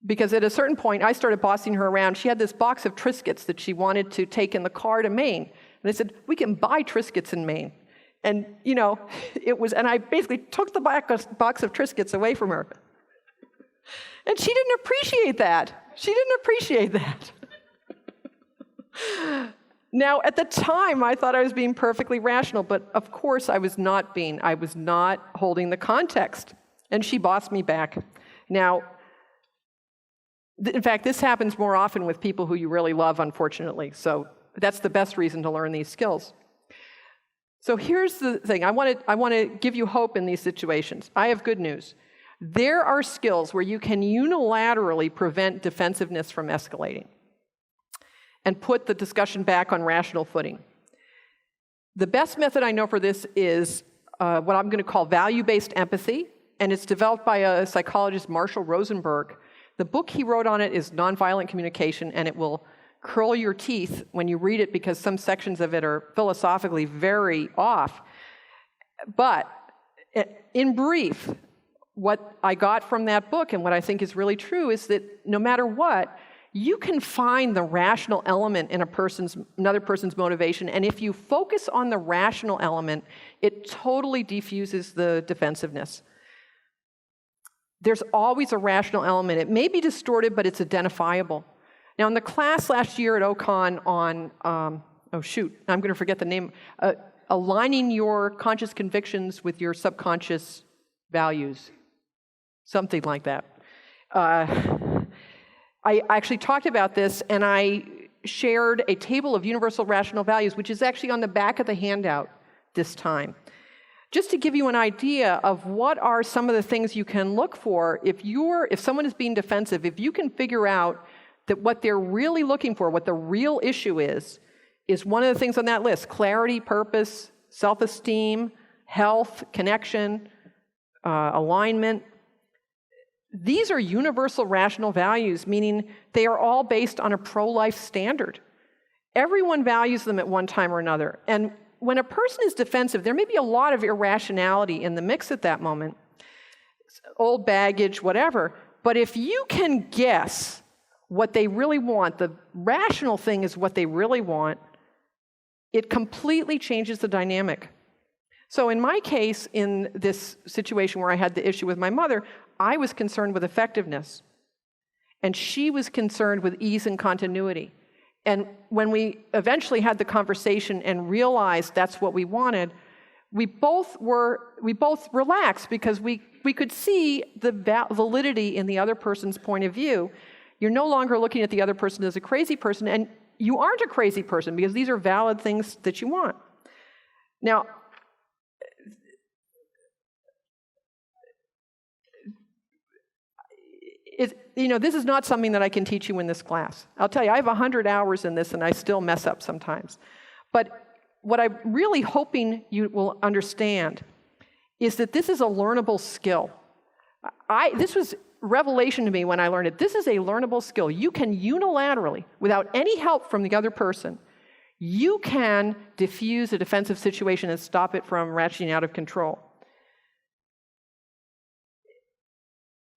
because at a certain point, I started bossing her around. She had this box of Triscuits that she wanted to take in the car to Maine. And I said, we can buy Triscuits in Maine. And, and I basically took the box of Triscuits away from her. And she didn't appreciate that. Now, at the time, I thought I was being perfectly rational, but of course I was not being. I was not holding the context. And she bossed me back. Now, in fact, this happens more often with people who you really love, unfortunately. So that's the best reason to learn these skills. So here's the thing. I want to give you hope in these situations. I have good news. There are skills where you can unilaterally prevent defensiveness from escalating and put the discussion back on rational footing. The best method I know for this is what I'm going to call value-based empathy, and it's developed by a psychologist, Marshall Rosenberg. The book he wrote on it is Nonviolent Communication, and it will curl your teeth when you read it because some sections of it are philosophically very off. But in brief, what I got from that book and what I think is really true is that no matter what, you can find the rational element in another person's motivation, and if you focus on the rational element, it totally defuses the defensiveness. There's always a rational element. It may be distorted, but it's identifiable. Now, in the class last year at Ocon on, I'm going to forget the name, aligning your conscious convictions with your subconscious values, something like that. I actually talked about this, and I shared a table of universal rational values, which is actually on the back of the handout this time. Just to give you an idea of what are some of the things you can look for if someone is being defensive, if you can figure out that what they're really looking for, what the real issue is one of the things on that list: clarity, purpose, self-esteem, health, connection, alignment. These are universal rational values, meaning they are all based on a pro-life standard. Everyone values them at one time or another. And when a person is defensive, there may be a lot of irrationality in the mix at that moment, old baggage, whatever. But if you can guess what they really want, the rational thing is what they really want, it completely changes the dynamic. So in my case, in this situation where I had the issue with my mother, I was concerned with effectiveness, and she was concerned with ease and continuity. And when we eventually had the conversation and realized that's what we wanted, we both relaxed because we could see the validity in the other person's point of view. You're no longer looking at the other person as a crazy person, and you aren't a crazy person because these are valid things that you want. Now, this is not something that I can teach you in this class. I'll tell you, I have 100 hours in this, and I still mess up sometimes. But what I'm really hoping you will understand is that this is a learnable skill. This was revelation to me when I learned it. This is a learnable skill. You can unilaterally, without any help from the other person, you can diffuse a defensive situation and stop it from ratcheting out of control.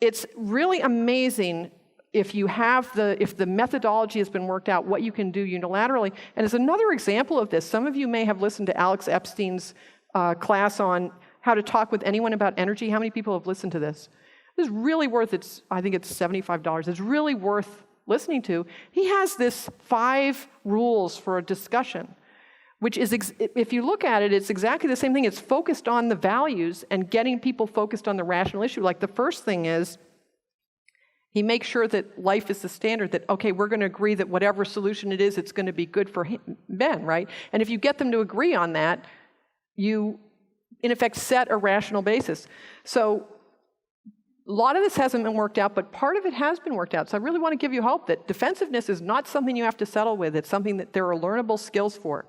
It's really amazing if the methodology has been worked out, what you can do unilaterally. And as another example of this, some of you may have listened to Alex Epstein's class on how to talk with anyone about energy. How many people have listened to this? It's really worth it. I think it's $75. It's really worth listening to. He has this 5 rules for a discussion, which is, if you look at it, it's exactly the same thing. It's focused on the values and getting people focused on the rational issue. Like the first thing is, he makes sure that life is the standard, that, okay, we're going to agree that whatever solution it is, it's going to be good for Ben, right? And if you get them to agree on that, you, in effect, set a rational basis. So a lot of this hasn't been worked out, but part of it has been worked out. So I really want to give you hope that defensiveness is not something you have to settle with. It's something that there are learnable skills for.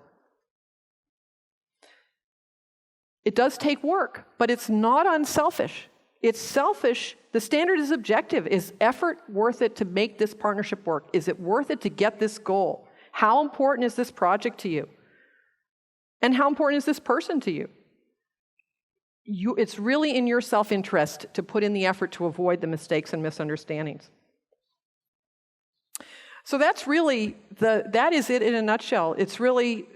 It does take work, but it's not unselfish. It's selfish. The standard is objective. Is effort worth it to make this partnership work? Is it worth it to get this goal? How important is this project to you? And how important is this person to you? It's really in your self-interest to put in the effort to avoid the mistakes and misunderstandings. So that's really that is it in a nutshell. It's really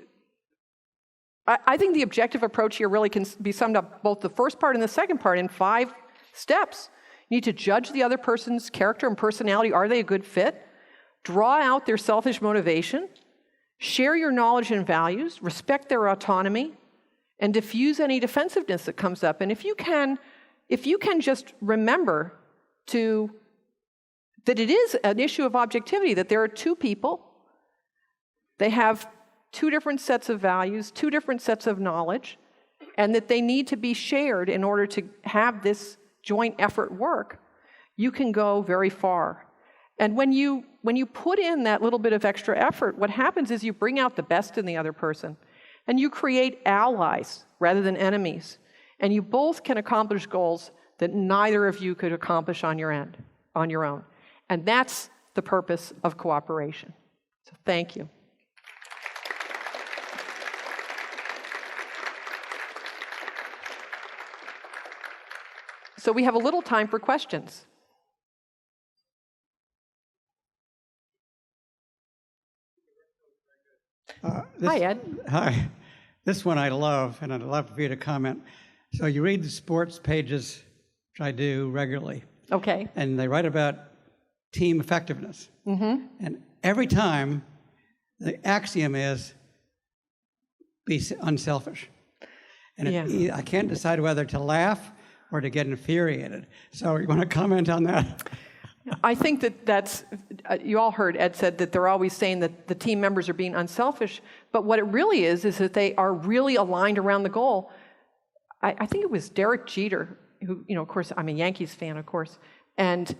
I think the objective approach here really can be summed up, both the first part and the second part, in 5 steps. You need to judge the other person's character and personality. Are they a good fit? Draw out their selfish motivation. Share your knowledge and values. Respect their autonomy. And diffuse any defensiveness that comes up. And if you can just remember that it is an issue of objectivity, that there are 2 people. They have 2 different sets of values, 2 different sets of knowledge, and that they need to be shared in order to have this joint effort work, you can go very far. And when you put in that little bit of extra effort, what happens is you bring out the best in the other person, and you create allies rather than enemies, and you both can accomplish goals that neither of you could accomplish on your own. And that's the purpose of cooperation. So thank you. So we have a little time for questions. Hi, Ed. Hi. This one I love, and I'd love for you to comment. So you read the sports pages, which I do regularly. Okay. And they write about team effectiveness. Mm-hmm. And every time, the axiom is, be unselfish. And I can't decide whether to laugh or to get infuriated. So you want to comment on that? I think that's, you all heard Ed said that they're always saying that the team members are being unselfish, but what it really is that they are really aligned around the goal. I think it was Derek Jeter, who, of course, I'm a Yankees fan, of course, and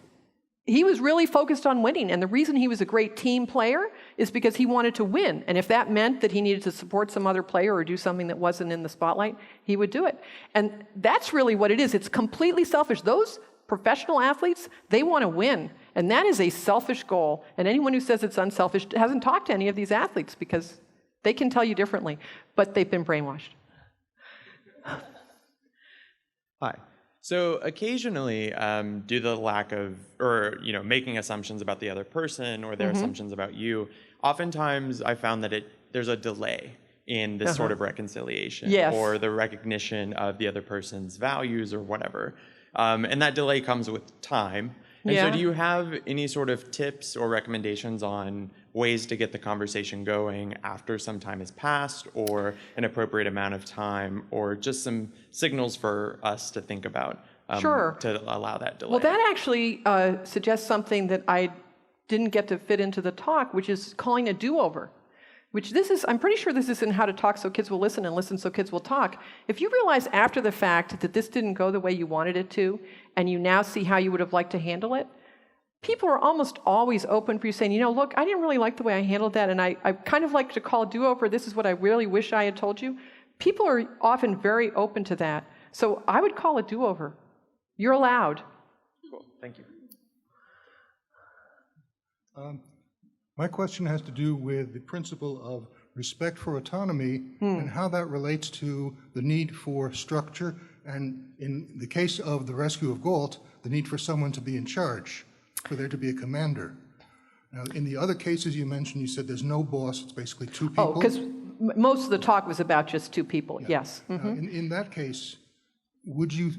he was really focused on winning, and the reason he was a great team player is because he wanted to win, and if that meant that he needed to support some other player or do something that wasn't in the spotlight, he would do it. And that's really what it is. It's completely selfish. Those professional athletes, they want to win, and that is a selfish goal, and anyone who says it's unselfish hasn't talked to any of these athletes because they can tell you differently, but they've been brainwashed. Hi. So occasionally, due to the lack of, or making assumptions about the other person or their assumptions about you, oftentimes I found that there's a delay in this sort of reconciliation or the recognition of the other person's values or whatever. And that delay comes with time. And so do you have any sort of tips or recommendations on ways to get the conversation going after some time has passed, or an appropriate amount of time, or just some signals for us to think about to allow that delay? Well, that actually suggests something that I didn't get to fit into the talk, which is calling a do-over. I'm pretty sure this is in How to Talk So Kids Will Listen and Listen So Kids Will Talk. If you realize after the fact that this didn't go the way you wanted it to, and you now see how you would have liked to handle it, people are almost always open for you saying, look, I didn't really like the way I handled that, and I kind of like to call a do-over. This is what I really wish I had told you. People are often very open to that. So I would call a do-over. You're allowed. Cool. Thank you. My question has to do with the principle of respect for autonomy and how that relates to the need for structure, and in the case of the rescue of Galt, the need for someone to be in charge, for there to be a commander. Now, in the other cases you mentioned, you said there's no boss, it's basically 2 people. Oh, because most of the talk was about just 2 people, yes. Now, in that case, would you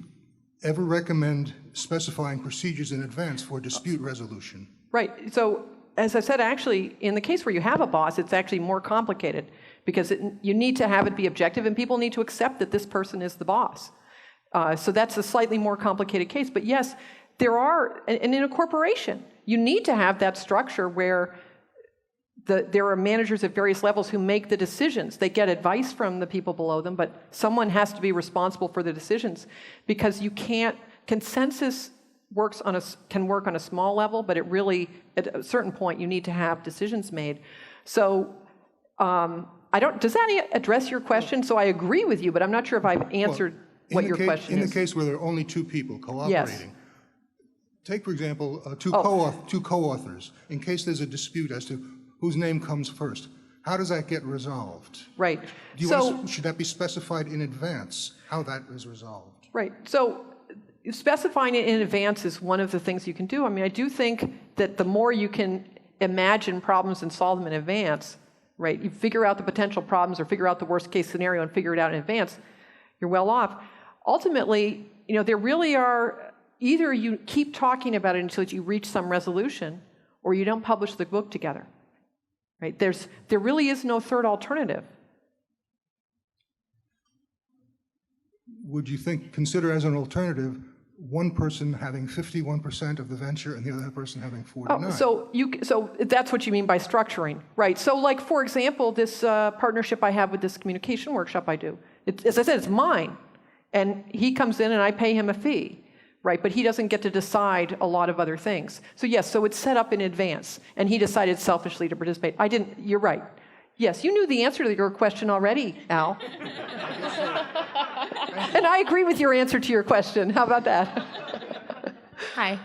ever recommend specifying procedures in advance for dispute resolution? Right. So, as I said, actually, in the case where you have a boss, it's actually more complicated because you need to have it be objective, and people need to accept that this person is the boss. So that's a slightly more complicated case. But yes, there are, and in a corporation, you need to have that structure where there are managers at various levels who make the decisions. They get advice from the people below them, but someone has to be responsible for the decisions, because consensus can work on a small level, but it really, at a certain point, you need to have decisions made. So, does that address your question? So I agree with you, but I'm not sure if I've answered what your question is. In the case where there are only 2 people cooperating, yes. Take, for example, two co-authors. In case there's a dispute as to whose name comes first, how does that get resolved? Right. Should that be specified in advance, how that is resolved? Right. So specifying it in advance is one of the things you can do. I mean, I do think that the more you can imagine problems and solve them in advance, right? You figure out the potential problems or figure out the worst case scenario and figure it out in advance, you're well off. Ultimately, there really are, either you keep talking about it until you reach some resolution, or you don't publish the book together, right? There really is no third alternative. Would you consider as an alternative one person having 51% of the venture and the other person having 49%? So that's what you mean by structuring, right? So like, for example, this partnership I have with this communication workshop I do, as I said, it's mine. And he comes in and I pay him a fee, right? But he doesn't get to decide a lot of other things. So yes, so it's set up in advance. And he decided selfishly to participate. I didn't, you're right. Yes, you knew the answer to your question already, Al. And I agree with your answer to your question. How about that? Hi.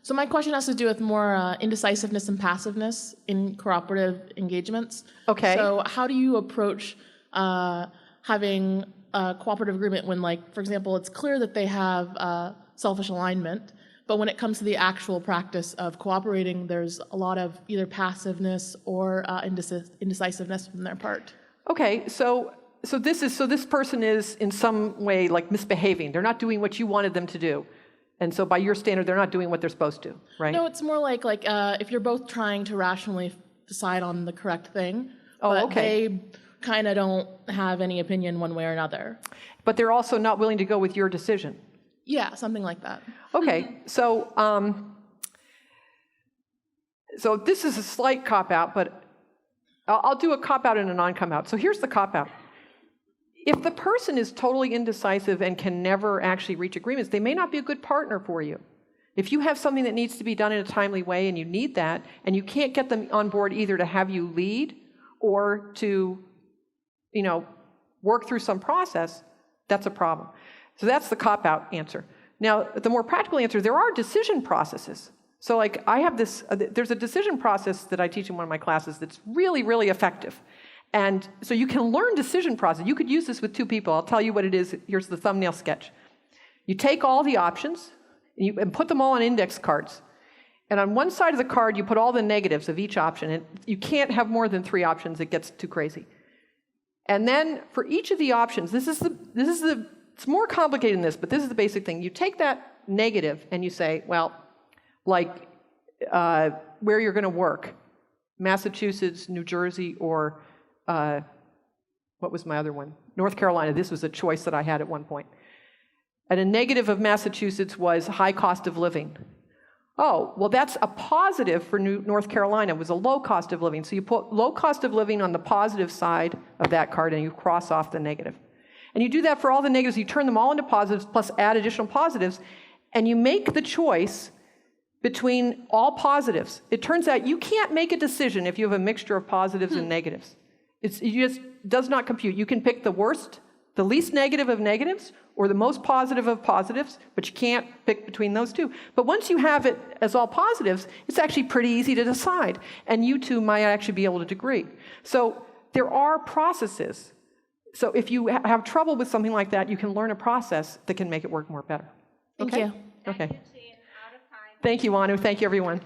So my question has to do with more indecisiveness and passiveness in cooperative engagements. Okay. So how do you approach having a cooperative agreement when, like, for example, it's clear that they have selfish alignment, but when it comes to the actual practice of cooperating, there's a lot of either passiveness or indecisiveness from their part? Okay, so this person is in some way like misbehaving. They're not doing what you wanted them to do. And so by your standard, they're not doing what they're supposed to, right? No, it's more like if you're both trying to rationally decide on the correct thing, but they kind of don't have any opinion one way or another. But they're also not willing to go with your decision. Yeah, something like that. Okay, so this is a slight cop-out, but I'll do a cop-out and a non-cop-out. So here's the cop-out. If the person is totally indecisive and can never actually reach agreements, they may not be a good partner for you. If you have something that needs to be done in a timely way and you need that, and you can't get them on board either to have you lead or to, work through some process, that's a problem. So that's the cop-out answer. Now, the more practical answer, there are decision processes. So like I have this, there's a decision process that I teach in one of my classes that's really, really effective. And so you can learn decision process. You could use this with two people. I'll tell you what it is. Here's the thumbnail sketch. You take all the options and put them all on index cards. And on one side of the card, you put all the negatives of each option. And you can't have more than 3 options. It gets too crazy. And then for each of the options, it's more complicated than this, but this is the basic thing. You take that negative and you say, well, like where you're going to work, Massachusetts, New Jersey, or what was my other one? North Carolina. This was a choice that I had at one point. And a negative of Massachusetts was high cost of living. Oh, well, that's a positive for North Carolina. It was a low cost of living. So you put low cost of living on the positive side of that card and you cross off the negative. And you do that for all the negatives. You turn them all into positives plus add additional positives. And you make the choice between all positives. It turns out you can't make a decision if you have a mixture of positives and negatives. It just does not compute. You can pick the worst, the least negative of negatives, or the most positive of positives, but you can't pick between those two. But once you have it as all positives, it's actually pretty easy to decide. And you two might actually be able to agree. So there are processes. So if you have trouble with something like that, you can learn a process that can make it work more better. Thank you. Okay. Thank you, Anu. Thank you, everyone.